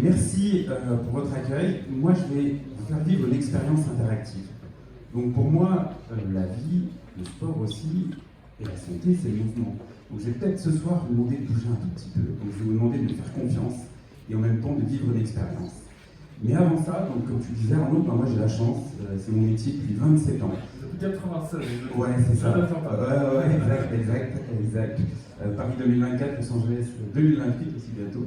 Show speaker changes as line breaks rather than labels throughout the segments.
Merci pour votre accueil. Moi, je vais vous faire vivre une expérience interactive. Donc pour moi, la vie, le sport aussi, et la santé, c'est le mouvement. Donc je vais peut-être ce soir vous demander de bouger un tout petit peu. Donc je vais vous demander de me faire confiance et en même temps de vivre une expérience. Mais avant ça, donc comme tu disais Arnaud, moi j'ai la chance, c'est mon métier depuis 27 ans.
Depuis 96.
Ouais, c'est ça. Ouais, exact. Paris 2024, Los Angeles 2028 aussi bientôt.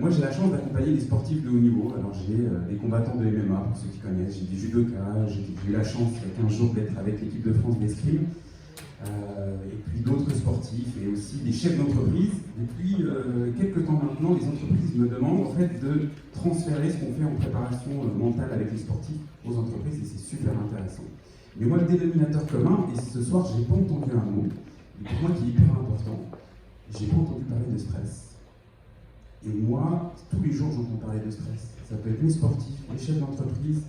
Moi j'ai la chance d'accompagner des sportifs de haut niveau. Alors j'ai des combattants de MMA, pour ceux qui connaissent, j'ai des judokas, j'ai eu la chance il y a 15 jours d'être avec l'équipe de France d'escrime, et puis d'autres sportifs et aussi des chefs d'entreprise. Depuis quelques temps maintenant, les entreprises me demandent en fait de transférer ce qu'on fait en préparation mentale avec les sportifs aux entreprises et c'est super intéressant. Mais moi le dénominateur commun, et ce soir j'ai pas entendu un mot, et pour moi qui est hyper important, j'ai pas entendu parler de stress. Et moi, tous les jours, j'entends parler de stress. Ça peut être les sportifs, les chefs d'entreprise.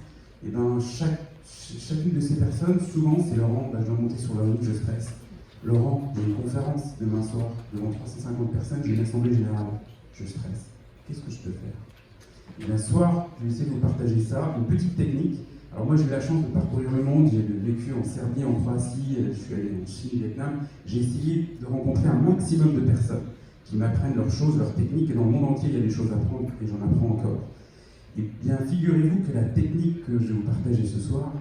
Et bien, chacune de ces personnes, souvent, c'est Laurent, je dois monter sur la route, je stresse. Laurent, j'ai une conférence demain soir devant 350 personnes, j'ai une assemblée générale, je stresse. Qu'est-ce que je peux faire? Et bien, ce soir, je vais essayer de vous partager ça, une petite technique. Alors moi, j'ai eu la chance de parcourir le monde, j'ai vécu en Serbie, en Croatie, je suis allé en Chine, Vietnam. J'ai essayé de rencontrer un maximum de personnes qui m'apprennent leurs choses, leurs techniques, et dans le monde entier, il y a des choses à apprendre, et j'en apprends encore. Et bien, figurez-vous que la technique que je vais vous partager ce soir,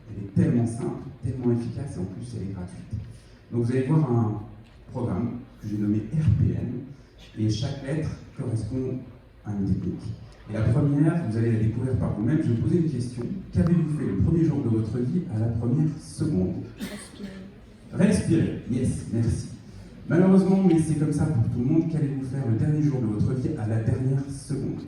elle est tellement simple, tellement efficace, et en plus, elle est gratuite. Donc vous allez voir un programme que j'ai nommé RPM, et chaque lettre correspond à une technique. Et la première, vous allez la découvrir par vous-même, je vais vous poser une question. Qu'avez-vous fait le premier jour de votre vie à la première seconde? Respirez. Yes, merci. Malheureusement, mais c'est comme ça pour tout le monde, qu'allez-vous faire le dernier jour de votre vie à la dernière seconde?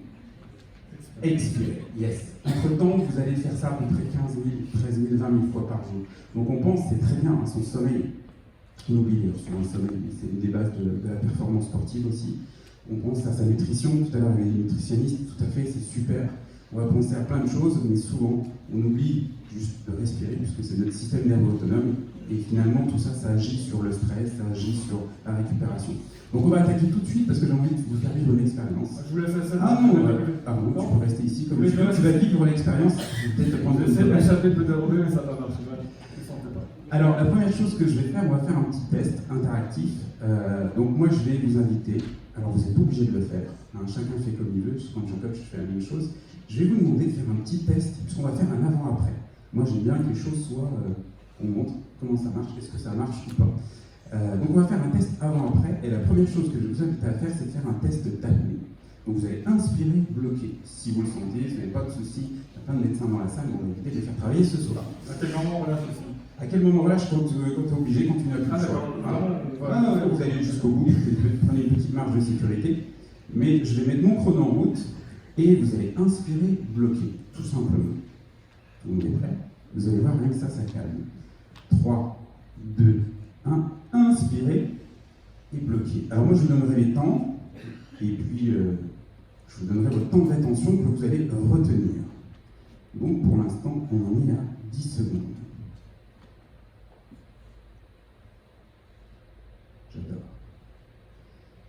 Expirez, yes. Entre-temps, vous allez faire ça à peu près 15 000, 13 000, 20 000 fois par jour. Donc on pense, c'est très bien, hein, son sommeil. On oublie sur un sommeil, c'est une des bases de la performance sportive aussi. On pense à sa nutrition, tout à l'heure il y avait des nutritionnistes, tout à fait, c'est super. On va penser à plein de choses, mais souvent on oublie juste de respirer, puisque c'est notre système nerveux autonome. Et finalement, tout ça, ça agit sur le stress, ça agit sur la récupération. Donc on va attaquer tout de suite parce que j'ai envie de vous faire vivre une expérience.
Je vous laisse ça.
Ah non, tu peux rester ici comme tu veux. Tu vas vivre l'expérience. Je vais peut-être te prendre
c'est échappé de dérober, mais ça va marcher.
Alors la première chose que je vais faire, on va faire un petit test interactif. Donc moi, je vais vous inviter. Alors vous n'êtes pas obligé de le faire. Hein, chacun fait comme il veut. Quand je coach, je fais la même chose. Je vais vous demander de faire un petit test puisqu'on va faire un avant-après. Moi, j'aime bien que les choses soient qu'on montre comment ça marche, est-ce que ça marche ou pas. Donc on va faire un test avant-après, et la première chose que je vous invite à faire, c'est de faire un test d'apnée. Donc vous allez inspirer, bloquer. Si vous le sentez, vous n'avez pas de souci, il y a plein de médecins dans la salle, mais on va éviter de les faire travailler ce soir.
À quel moment on relâche aussi?
À quel moment on relâche quand tu es obligé, quand tu n'as plus le choix. Vous allez jusqu'au bout, vous prenez une petite marge de sécurité, mais je vais mettre mon chrono en route, et vous allez inspirer, bloquer, tout simplement. Tout le monde est prêt? Vous allez voir, rien que ça calme. 3, 2, 1, inspirez et bloquez. Alors moi je vous donnerai les temps, et puis je vous donnerai votre temps de rétention que vous allez retenir. Donc pour l'instant, on en est à 10 secondes. J'adore.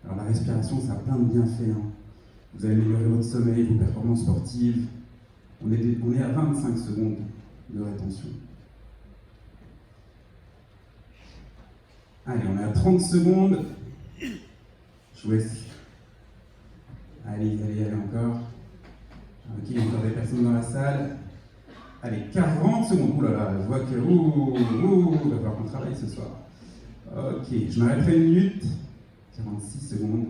Alors la respiration, ça a plein de bienfaits. Hein. Vous allez améliorer votre sommeil, vos performances sportives. On est à 25 secondes de rétention. Allez, on est à 30 secondes. Je vous laisse. Allez encore. Ok, il y a encore des personnes dans la salle. Allez, 40 secondes. Ouh là là, je vois que. Il va falloir qu'on travaille ce soir. Ok, je m'arrêterai une minute. 46 secondes.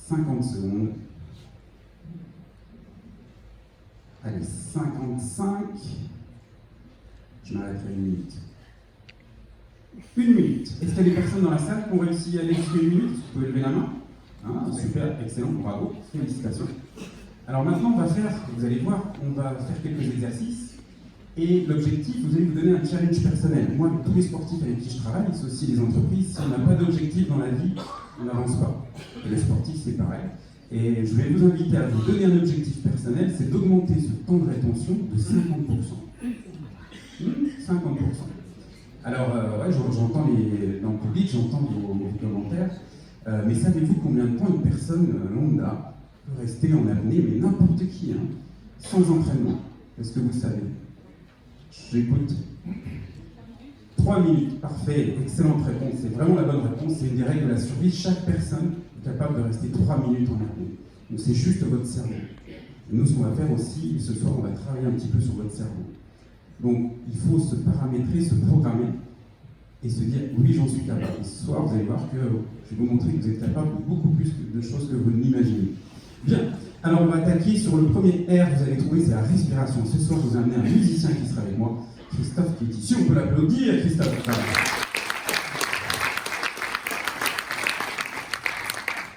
50 secondes. Allez, 55. Je m'arrêterai une minute. Une minute. Est-ce qu'il y a des personnes dans la salle qui ont réussi à aller jusqu'à une minute? Vous pouvez lever la main. Ah, super, excellent, bravo, félicitations. Alors maintenant, vous allez voir, on va faire quelques exercices. Et l'objectif, vous allez vous donner un challenge personnel. Moi, tous les sportifs avec qui je travaille, c'est aussi les entreprises, si on n'a pas d'objectif dans la vie, on n'avance pas. Et les sportifs, c'est pareil. Et je vais vous inviter à vous donner un objectif personnel, c'est d'augmenter ce temps de rétention de 50%. 50%. Alors, j'entends dans le public, j'entends vos commentaires, mais savez-vous combien de temps une personne lambda peut rester en apnée, mais n'importe qui, hein, sans entraînement. Est-ce que vous savez? J'écoute. 3 minutes, parfait, excellente réponse, c'est vraiment la bonne réponse, c'est une des règles de la survie. Chaque personne est capable de rester 3 minutes en apnée. Donc c'est juste votre cerveau. Et nous, ce qu'on va faire aussi, ce soir, on va travailler un petit peu sur votre cerveau. Donc il faut se paramétrer, se programmer et se dire oui, j'en suis capable. Et ce soir, vous allez voir que je vais vous montrer que vous êtes capable de beaucoup plus de choses que vous n'imaginez. Bien, alors on va attaquer sur le premier R, vous allez trouver, c'est la respiration. Ce soir, je vous ai amené un musicien qui sera avec moi, Christophe, qui est ici. On peut l'applaudir, Christophe. Voilà.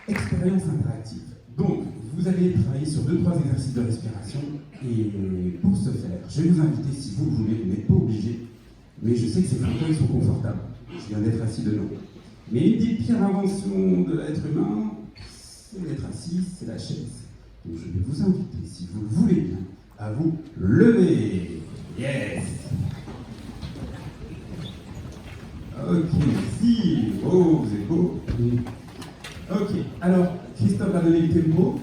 Expérience interactive. Donc, vous allez travailler sur 2-3 exercices de respiration. Et pour ce faire, je vais vous inviter, si vous le voulez, vous n'êtes pas obligé, mais je sais que ces fauteuils sont confortables. Je viens d'être assis dedans. Mais une des pires inventions de l'être humain, c'est d'être assis, c'est la chaise. Donc je vais vous inviter, si vous le voulez bien, à vous lever. Yes! Ok, si, oh, vous êtes beau. Ok, alors, Christophe va donner le tempo,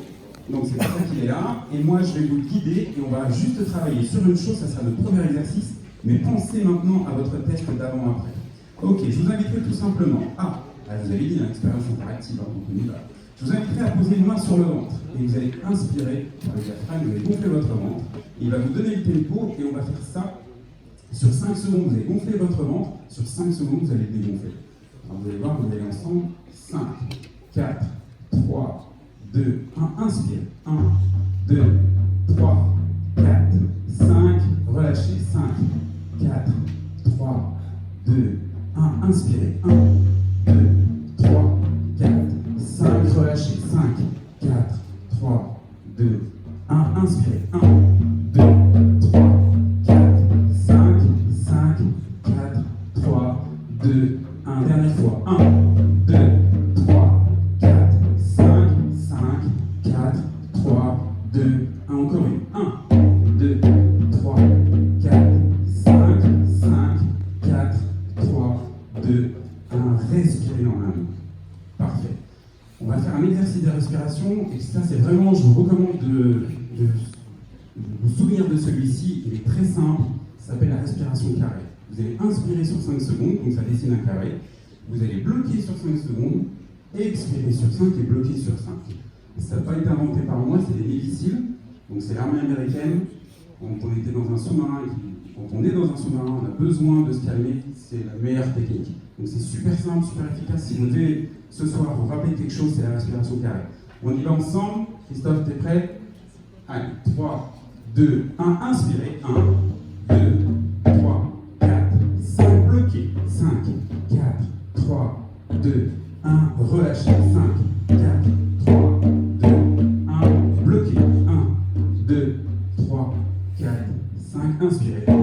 donc c'est pour ça qu'il est là, et moi je vais vous guider, et on va juste travailler sur une chose, ça sera notre premier exercice, mais pensez maintenant à votre test d'avant-après. Ok, je vous inviterai tout simplement à, vous avez dit, l'expérience interactive, donc on y va. Je vous inviterai à poser une main sur le ventre, et vous allez inspirer par le diaphragme, vous allez gonfler votre ventre, et il va vous donner le tempo, et on va faire ça sur 5 secondes, vous allez gonfler votre ventre, sur 5 secondes, vous allez le dégonfler. Alors vous allez voir, vous allez ensemble, 5, 4, 3, 2, 1, inspire, 1, 2, 3, 4, 5, relâchez, 5, 4, 3, 2, 1, inspirez, 1, 2, 3, 4, 5, relâchez, 5, 4, 3, 2, 1, inspirez, 1, 2, 3, 4, 5, 5, 4, 3, 2, 1, dernière fois, 1, 2, 3, 4, 5, 5, 4, 3, 2, 1, encore une, 1, 2, 3, 4, 5, 5, 4, 3, 2, 1, respirez dans la main. Parfait. On va faire un exercice de respiration, et ça c'est vraiment, je vous recommande de vous souvenir de celui-ci, il est très simple, ça s'appelle la respiration carrée. Vous allez inspirer sur 5 secondes, donc ça dessine un carré, vous allez bloquer sur 5 secondes, expirer sur 5 et bloquer sur 5. Ça n'a pas été inventé par moi, c'est des missiles, donc c'est l'armée américaine, quand on était dans un sous-marin, quand on est dans un sous-marin, on a besoin de se calmer, c'est la meilleure technique. Donc c'est super simple, super efficace, si vous devez ce soir vous rappeler quelque chose, c'est la respiration carrée. On y va ensemble, Christophe, t'es prêt? Allez, 3, 2, 1, inspirez, 1, 2, 3, 4, 5, bloquez, 5, 4, 3, 2, 1, relâchez, 5, 4, 3, 2, 1, bloquez, 1, 2, 3, 4, 5, inspirez, 1,